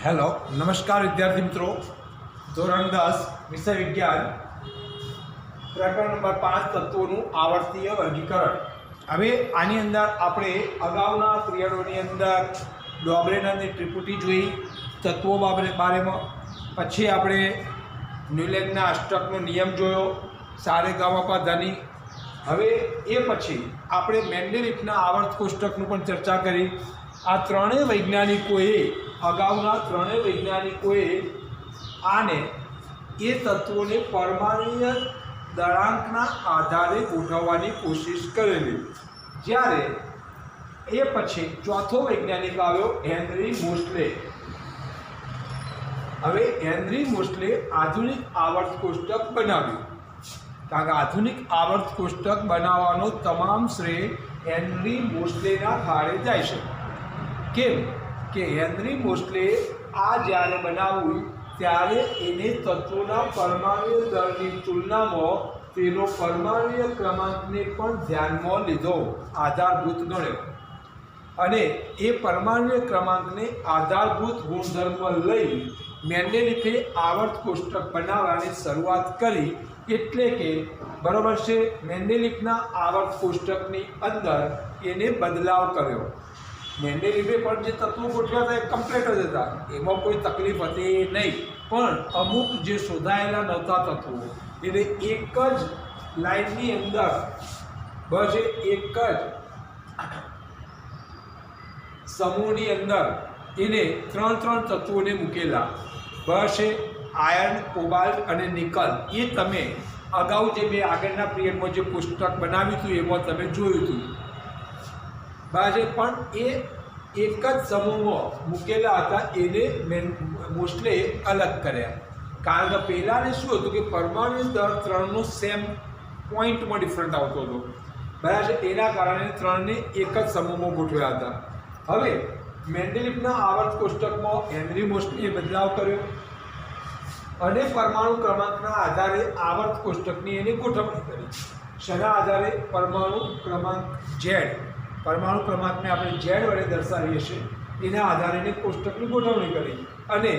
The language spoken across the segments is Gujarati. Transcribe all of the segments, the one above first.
हेलो नमस्कार विद्यार्थी मित्रों। ધોરણ 10 વિષય વિજ્ઞાન પ્રકરણ નંબર 5 તત્વોનું આવર્તીય વર્ગીકરણ। હવે આની અંદર આપણે અગાઉના પિરિયડોની અંદર ડોબરેનરની ત્રિપુટી જોઈ તત્વો બારેમાં, પછી આપણે ન્યુલેનના અષ્ટકનો નિયમ જોયો, સારેગામાપા ધની। હવે એ પછી આપણે મેન્ડેલિફના આવર્ત કોષ્ટકનું પણ ચર્ચા કરી। આ ત્રણેય વૈજ્ઞાનિકોએ અગાઉના ત્રણેય વૈજ્ઞાનિકોએ આને એ તત્વોને પરમાણુય દળાંકના આધારે ગોઠવવાની કોશિશ કરેલી। જ્યારે એ પછી ચોથો વૈજ્ઞાનિક આવ્યો હેનરી મોસ્લે। હવે હેનરી મોસ્લે આધુનિક આવર્ત કોષ્ટક બનાવ્યું, કારણ કે આધુનિક આવર્ત કોષ્ટક બનાવવાનો તમામ શ્રેય હેનરી મોસ્લેના ફાળે જાય છે। કેમ કે હેનરી મોસ્લે આ જ્યારે બનાવ્યું ત્યારે એને તત્વોના પરમાણુય દળની તુલનામાં તેનો પરમાણુય ક્રમાંકને પણ ધ્યાનમાં લીધો, આધારભૂત ગણ્યો, અને એ પરમાણુય ક્રમાંકને આધારભૂત ગુણધર્મ લઈ મેન્ડેલિફે આવર્ત કોષ્ટક બનાવવાની શરૂઆત કરી। એટલે કે બરાબર છે, મેન્ડેલિફના આવર્ત કોષ્ટકની અંદર એને બદલાવ કર્યો। મેન્ડેલિફે પણ જે તત્વો ગોઠવ્યા હતા એ કમ્પ્લીટ જ હતા, એમાં કોઈ તકલીફ હતી નહીં, પણ અમુક જે શોધાયેલા નહોતા તત્વો એને એક જ લાઇનની અંદર બસ એક જ સમૂહની અંદર એને ત્રણ તત્વોને મૂકેલા। બસ આયર્ન, કોબાલ્ટ અને નિકલ। એ તમે અગાઉ જે મેં આગળના પિરિયડમાં જે પુસ્તક બનાવ્યું હતું એમાં તમે જોયું હતું। બસ પણ એ એક જ સમૂહમાં મૂકેલા હતા, એને મોસ્લે અલગ કર્યા। કારણ કે પહેલાંને શું હતું કે પરમાણુ દળ ત્રણનો સેમ પોઈન્ટમાં ડિફરન્ટ આવતો હતો, બરાબર છે, એના કારણે ત્રણને એક જ સમૂહમાં ગોઠવ્યા હતા। હવે મેન્ડેલિફના આવર્ત કોષ્ટકમાં હેનરી મોસ્લેએ બદલાવ કર્યો અને પરમાણુ ક્રમાંકના આધારે આવર્ત કોષ્ટકની એની ગોઠવણી કરી। શેના આધારે? પરમાણુ ક્રમાંક ઝેડ, પરમાણુ ક્રમાંકને આપણે ઝેડ વડે દર્શાવીએ છીએ, એના આધારે એને કોષ્ટકની ગોઠવણી કરી અને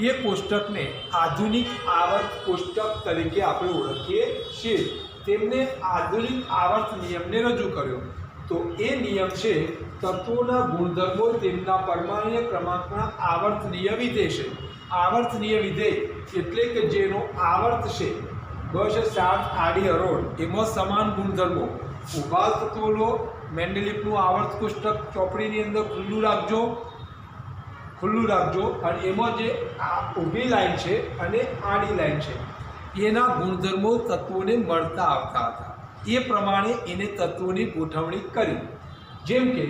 એ કોષ્ટકને આધુનિક આવર્ત કોષ્ટક તરીકે આપણે ઓળખીએ છીએ। તેમને આધુનિક આવર્ત નિયમને રજૂ કર્યો। તો એ નિયમ છે તત્વોના ગુણધર્મો તેમના પરમાણુય ક્રમાંકના આવર્તનીય વિધેય છે। આવર્તનીય વિધેય એટલે કે જેનો આવર્ત છે બસ 7 આડી હરોળ, એમાં સમાન ગુણધર્મો। ઉભાલ તત્વો લો, મેન્ડેલિફનું આવર્ત કોષ્ટક ચોપડીની અંદર ખુલ્લું રાખજો અને એમાં જે ઊભી લાઈન છે અને આડી લાઈન છે એના ગુણધર્મો તત્વોને મળતા આવતા હતા, એ પ્રમાણે એને તત્વોની ગોઠવણી કરી। જેમ કે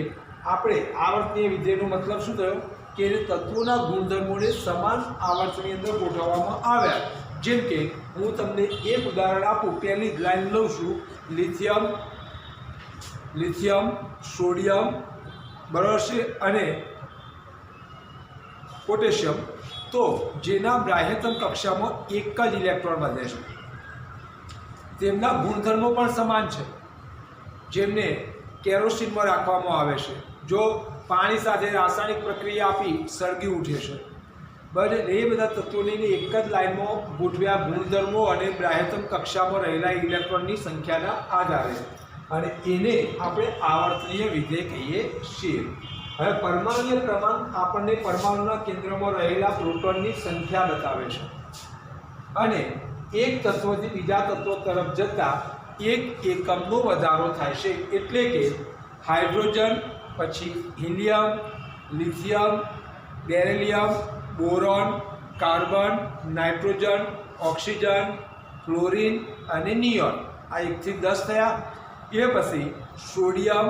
આપણે આવર્તનીય વિધેયનો મતલબ શું થયો કે એને તત્વોના ગુણધર્મોને સમાન આવર્તની અંદર ગોઠવવામાં આવ્યા। જેમ કે હું તમને એક ઉદાહરણ આપું, પહેલી જ લાઈન લઉં છું, લિથિયમ, સોડિયમ, બરાબર છે, અને પોટેશિયમ। તો જેના બાહ્યતમ કક્ષામાં એક જ ઇલેક્ટ્રોન વધે છે, તેમના ગુણધર્મો પણ સમાન છે, જેમને કેરોસીનમાં રાખવામાં આવે છે। જો પાણી સાથે રાસાયણિક પ્રક્રિયા આપી સળગી ઉઠે છે, બસ એ બધા તત્વોને એક જ લાઈનમાં ગોઠવ્યા ગુણધર્મો અને બાહ્યતમ કક્ષામાં રહેલા ઇલેક્ટ્રોનની સંખ્યાના આધારે, અને એને આપણે આવર્તનીય વિધેય કહીએ છીએ। હવે પરમાણુય ક્રમાંક આપણને પરમાણુના કેન્દ્રમાં રહેલા પ્રોટોનની સંખ્યા બતાવે છે, અને એક તત્વથી બીજા તત્વ તરફ જતા એક એકમનો વધારો થાય છે। એટલે કે હાઇડ્રોજન, પછી helium, lithium, beryllium, boron, carbon, nitrogen, oxygen, chlorine અને નિયોન, આ 1 થી 10 થયા। એ પછી સોડિયમ,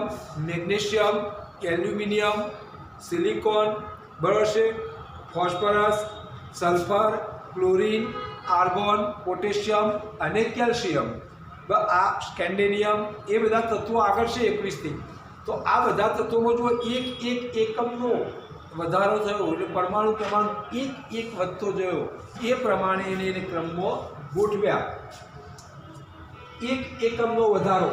મેગ્નેશિયમ, એલ્યુમિનિયમ, સિલિકોન, બરાબર છે, phosphorus, sulphur, chlorine, argon, potassium અને કેલ્શિયમ, આ સ્કેન્ડેનિયમ, એ બધા તત્વો આગળ છે 21થી। તો આ બધા તત્વોમાં જો એક એકમનો વધારો થયો એટલે પરમાણુ ક્રમાંક એક વધતો ગયો, એ પ્રમાણે એને ક્રમમાં ગોઠવ્યા। એક એકમનો વધારો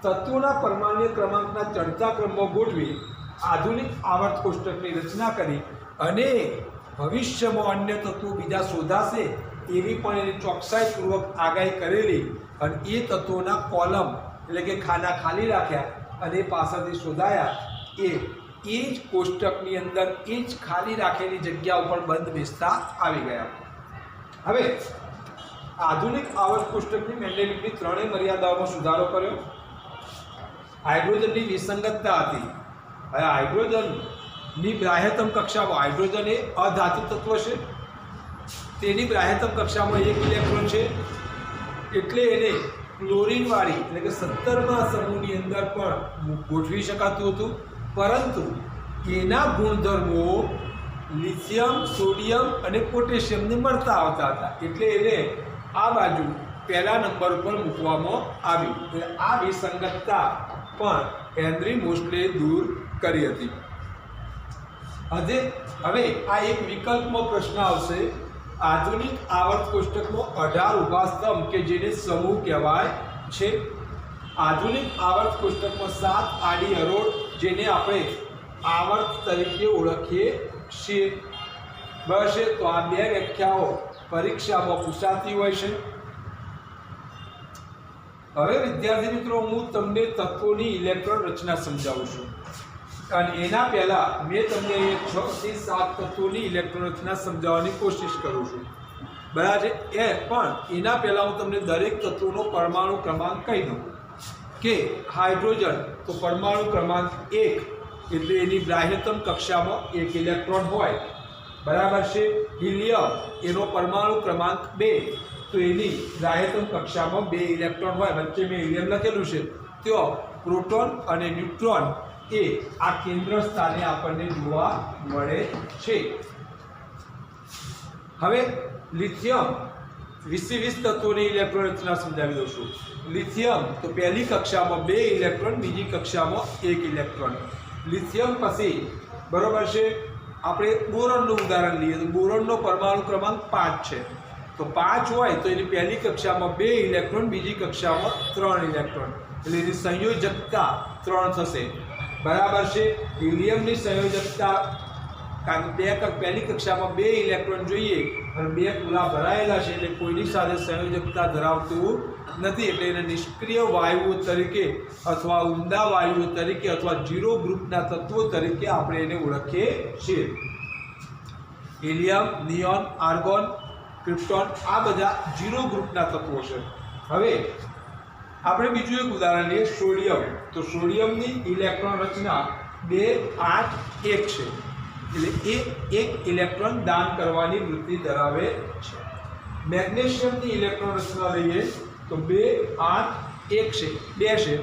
તત્વોના પરમાણુ ક્રમાંકના ચડતા ક્રમમાં ગોઠવી આધુનિક આવર્ત કોષ્ટકની રચના કરી અને ભવિષ્યમાં અન્ય તત્વો બીજા શોધાશે એવી પણ એની ચોકસાઈપૂર્વક આગાહી કરેલી અને એ તત્વોના કોલમ એટલે કે ખાના ખાલી રાખ્યા અને એ પાછળથી શોધાયા એ જ કોષ્ટકની અંદર એ જ ખાલી રાખેલી જગ્યા ઉપર બંધ બેસતા આવી ગયા. હવે આધુનિક આવર્ત કોષ્ટકની મેન્ડેલિકની ત્રણેય મર્યાદાઓમાં સુધારો કર્યો. હાઇડ્રોજનની વિસંગતતા હતી. હવે હાઇડ્રોજનની બાહ્યતમ કક્ષામાં હાઇડ્રોજન એ અધાતુ તત્વ છે, તેની બાહ્યતમ કક્ષામાં 1 ઇલેક્ટ્રોન છે, એટલે એને ક્લોરીનવાળી એટલે કે 17મા સમૂહની અંદર પણ ગોઠવી શકાતું હતું. પરંતુ એના ગુણધર્મો લિથિયમ, સોડિયમ અને પોટેશિયમને મળતા આવતા હતા, એટલે એને આ બાજુ પહેલા નંબર ઉપર મૂકવામાં આવ્યું. એટલે આ વિસંગતતા પણ હેનરી મોસ્લેએ દૂર કરી હતી. હવે આ એક વિકલ્પમાં પ્રશ્ન આવશે. આધુનિક આવર્ત કોષ્ટકમાં 18 ઊભા સ્તંભ કે જેને સમૂહ કહેવાય છે. આધુનિક આવર્ત કોષ્ટકમાં 7 આડી હરોળ જેને આપણે આવર્ત તરીકે ઓળખીએ છીએ. બસ તો આ બે વ્યાખ્યાઓ પરીક્ષામાં પૂછાતી હોય છે. હવે વિદ્યાર્થી મિત્રો, હું તમને તત્વોની ઇલેક્ટ્રોન રચના સમજાવું છું અને એના પહેલા મેં તમને 6 થી 7 તત્વોની ઇલેક્ટ્રોન રચના સમજાવવાની કોશિશ કરું છું. બરાબર છે. પણ એના પહેલા હું તમને દરેક તત્વોનો પરમાણુ ક્રમાંક કહી દઉં કે હાઇડ્રોજન તો પરમાણુ ક્રમાંક 1 એટલે એની બાહ્યતમ કક્ષામાં 1 ઇલેક્ટ્રોન હોય. બરાબર છે. હિલિયમ એનો પરમાણુ ક્રમાંક 2 તો એની બાહ્યતમ કક્ષામાં 2 ઇલેક્ટ્રોન હોય. વચ્ચે મેં હિલિયમ લખેલું છે. ત્યાં પ્રોટોન અને ન્યુટ્રોન એ આ કેન્દ્ર સ્થાને આપણને જોવા મળે છે. હવે લિથિયમ 20 તત્વોની ઇલેક્ટ્રોન રચના સમજાવી દઉં છું. લિથિયમ તો પહેલી કક્ષામાં 2 ઇલેક્ટ્રોન, બીજી કક્ષામાં 1 ઇલેક્ટ્રોન. લિથિયમ પછી બરોબર છે આપણે બોરોનનું ઉદાહરણ લઈએ તો બોરોનનો પરમાણુ ક્રમાંક 5 છે. તો 5 હોય તો એની પહેલી કક્ષામાં 2 ઇલેક્ટ્રોન, બીજી કક્ષામાં 3 ઇલેક્ટ્રોન, એટલે એની સંયોજકતા 3 થશે. બરાબર છે. હિલિયમની સંયોજકતા કારણ કે પહેલી કક્ષામાં 2 ઇલેક્ટ્રોન જોઈએ અને 2 પૂરા ભરાયેલા છે એટલે કોઈની સાથે સંયોજકતા ધરાવતું નથી, એટલે એને નિષ્ક્રિય વાયુઓ તરીકે અથવા ઊંડા વાયુઓ તરીકે અથવા 0 ગ્રુપના તત્વો તરીકે આપણે એને ઓળખીએ છીએ. હિલિયમ, નિયોન, આર્ગોન, ક્રિપ્ટોન આ બધા 0 ગ્રુપના તત્વો છે. હવે આપણે બીજું એક ઉદાહરણ લઈએ, સોડિયમ. તો સોડિયમની ઇલેક્ટ્રોન રચના 2, 8, 1 છે, એટલે એ 1 ઇલેક્ટ્રોન દાન કરવાની વૃત્તિ ધરાવે છે. મેગ્નેશિયમની ઇલેક્ટ્રોન રચના લઈએ તો 2, 8, 1 છે, 2 છે,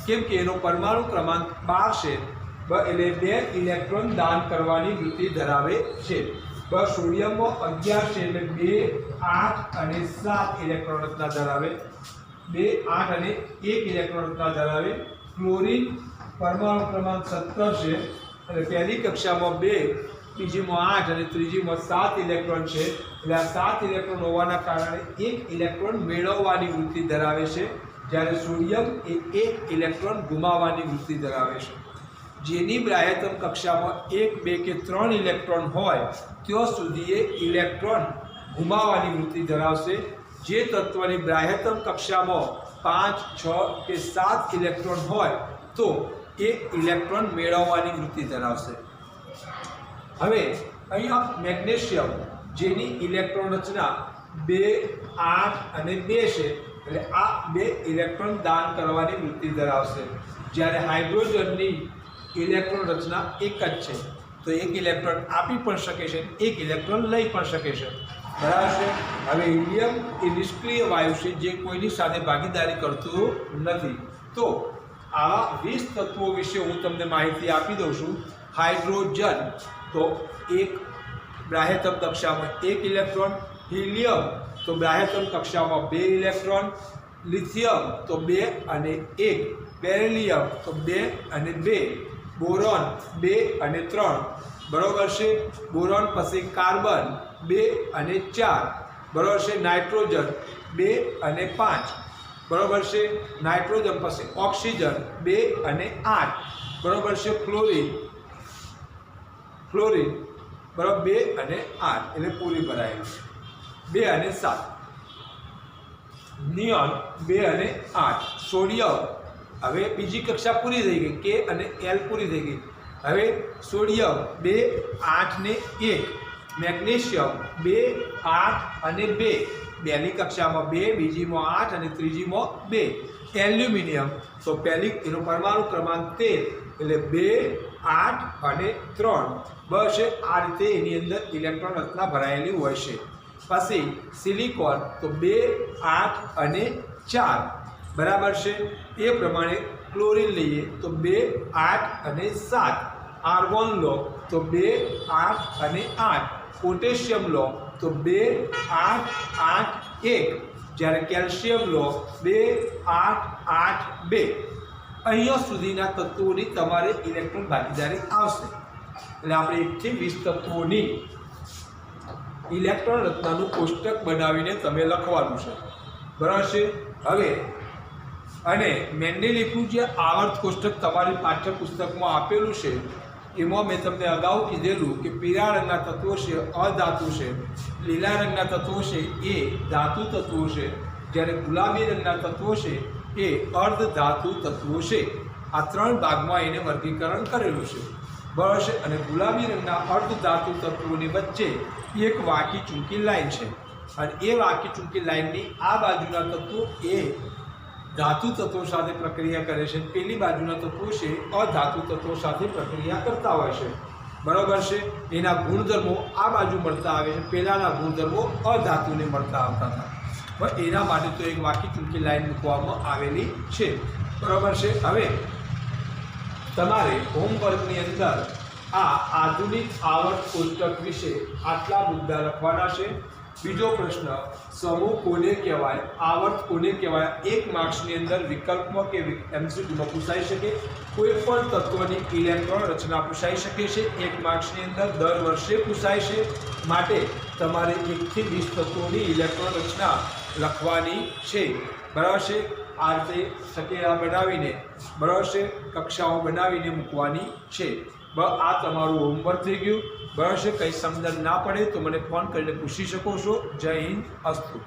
કેમ કે એનો પરમાણુ ક્રમાંક 12 છે, એટલે 2 ઇલેક્ટ્રોન દાન કરવાની વૃત્તિ ધરાવે છે. બસ સોડિયમમાં 11 છે, એટલે 2, 8 અને 7 ઇલેક્ટ્રોન રચના ધરાવે. 2, 8 અને 1 ઇલેક્ટ્રોન રચના ધરાવે. ક્લોરીન પરમાણુ ક્રમાંક 17 છે, એટલે પહેલી કક્ષામાં 2, બીજીમાં 8 અને ત્રીજીમાં 7 ઇલેક્ટ્રોન છે, એટલે આ 7 ઇલેક્ટ્રોન હોવાના કારણે 1 ઇલેક્ટ્રોન મેળવવાની વૃત્તિ ધરાવે છે, જ્યારે સોડિયમ એ 1 ઇલેક્ટ્રોન ગુમાવવાની વૃત્તિ ધરાવે છે. જેની બાહ્યતમ કક્ષામાં 1, 2 કે 3 ઇલેક્ટ્રોન હોય ત્યાં સુધી એ ઇલેક્ટ્રોન ગુમાવવાની વૃત્તિ ધરાવશે. જે તત્વની બાહ્યતમ કક્ષામાં 5, 6 કે 7 ઇલેક્ટ્રોન હોય તો એ ઇલેક્ટ્રોન મેળવવાની વૃત્તિ ધરાવશે. હવે અહીંયા મેગ્નેશિયમ જેની ઇલેક્ટ્રોન રચના 2, 8 અને 2 છે, એટલે આ 2 ઇલેક્ટ્રોન દાન કરવાની વૃત્તિ ધરાવશે. જ્યારે હાઇડ્રોજનની ઇલેક્ટ્રોન રચના 1 જ છે, તો 1 ઇલેક્ટ્રોન આપી પણ શકે છે, 1 ઇલેક્ટ્રોન લઈ પણ શકે છે. બરાબર છે. હવે હિલિયમ એ નિષ્ક્રિય વાયુ છે જે કોઈની સાથે ભાગીદારી કરતું નથી. તો આવા 20 તત્વો વિશે હું તમને માહિતી આપી દઉં છું. હાઇડ્રોજન તો 1 બાહ્યતમ કક્ષામાં 1 ઇલેક્ટ્રોન, હિલિયમ તો બાહ્યતમ કક્ષામાં 2 ઇલેક્ટ્રોન, લિથિયમ તો 2 અને 1, બેરિલિયમ તો 2 અને 2, બોરોન 2 અને 3. બરોબર છે. બોરોન પછી કાર્બન 2 અને 4. બરોબર છે. નાઇટ્રોજન 2 અને 5. બરોબર છે. નાઇટ્રોજન પછી ઓક્સિજન 2 અને 8. બરોબર છે. ક્લોરીન ફ્લોરિન બરાબર 2 અને 8 એટલે પૂરી ભરાયેલું છે. 2 અને 7 નિયોન 2 અને 8 સોડિયમ હવે બીજી કક્ષા પૂરી થઈ ગઈ કે અને એલ પૂરી થઈ ગઈ. હવે સોડિયમ 2 8 ને 1 મેગ્નેશિયમ 2 8 અને 2 પહેલી કક્ષામાં 2 બીજીમાં 8 અને ત્રીજીમાં 2 એલ્યુમિનિયમ તો પહેલી એનો પરમાણુ ક્રમાંક 13 એટલે 2 8 અને 3 બસ આ રીતે એની અંદર ઇલેક્ટ્રોન રચના ભરાયેલી હોય છે. પછી સિલિકોન તો 2 8 અને 4 બરાબર છે. એ પ્રમાણે ક્લોરીન લઈએ તો 2 8 અને 7 આર્ગોન લો તો 2 8 અને 8 પોટેશિયમ લો તો 2 8 8 1 જ્યારે કેલ્શિયમ લો 2 8 8 2 અહીંયા સુધીના તત્વોની તમારે ઇલેક્ટ્રોન ભાગીદારી આવશે. એટલે આપણે 1 થી 20 તત્વોની ઇલેક્ટ્રોન રચનાનું કોષ્ટક બનાવીને તમે લખવાનું છે બરાબર છે. હવે અને મેન્ડેલિફનું જે આવર્ત કોષ્ટક તમારી પાઠ્યપુસ્તકમાં આપેલું છે એમાં મેં તમને અગાઉ કીધેલું કે પીળા રંગના તત્વો છે અધાતુ છે, લીલા રંગના તત્વો છે એ ધાતુ તત્વો છે, જ્યારે ગુલાબી રંગના તત્વો છે એ અર્ધ ધાતુ તત્વો છે. આ 3 ભાગમાં એને વર્ગીકરણ કરેલું છે બરાબર છે. અને ગુલાબી રંગના અર્ધ ધાતુ તત્વોની વચ્ચે એક વાંકી ચૂંકી લાઈન છે અને એ વાંકી ચૂંકી લાઈનની આ બાજુના તત્વો એ ધાતુ તત્વો સાથે પ્રક્રિયા કરે છે, પેલી બાજુના તત્વો છે અધાતુ તત્વો સાથે પ્રક્રિયા કરતા હોય છે બરાબર છે. એના ગુણધર્મો આ બાજુ મળતા આવે છે, પહેલાંના ગુણધર્મો અધાતુને મળતા આવતા હતા. બસ એના માટે તો એક વાંકી ચૂંકી લાઈન મૂકવામાં આવેલી છે બરાબર છે. હવે તમારે હોમવર્કની અંદર આ આધુનિક આવર્ત કોષ્ટક વિશે આટલા મુદ્દા લખવાના છે. બીજો પ્રશ્ન, સમૂહ કોને કહેવાય, આવર્ત કોને કહેવાય? 1 માર્ક્સની અંદર વિકલ્પમાં કે એમસીક્યુમાં પૂછાઈ શકે. કોઈ પણ તત્વની ઇલેક્ટ્રોન રચના પૂછાઈ શકે છે. 1 માર્ક્સની અંદર દર વર્ષે પૂછાય છે. માટે તમારે 1 થી 20 તત્વોની ઇલેક્ટ્રોન રચના લખવાની છે બરાબર છે. આ રીતે સકેલા બનાવીને બરાબર છે કક્ષાઓ બનાવીને મૂકવાની છે. આ તમારું હોમવર્ક થઈ ગયું બરાબર છે. કંઈ સમજણ ના પડે તો મને ફોન કરીને પૂછી શકો છો. જય હિન્દ, અસ્તુ.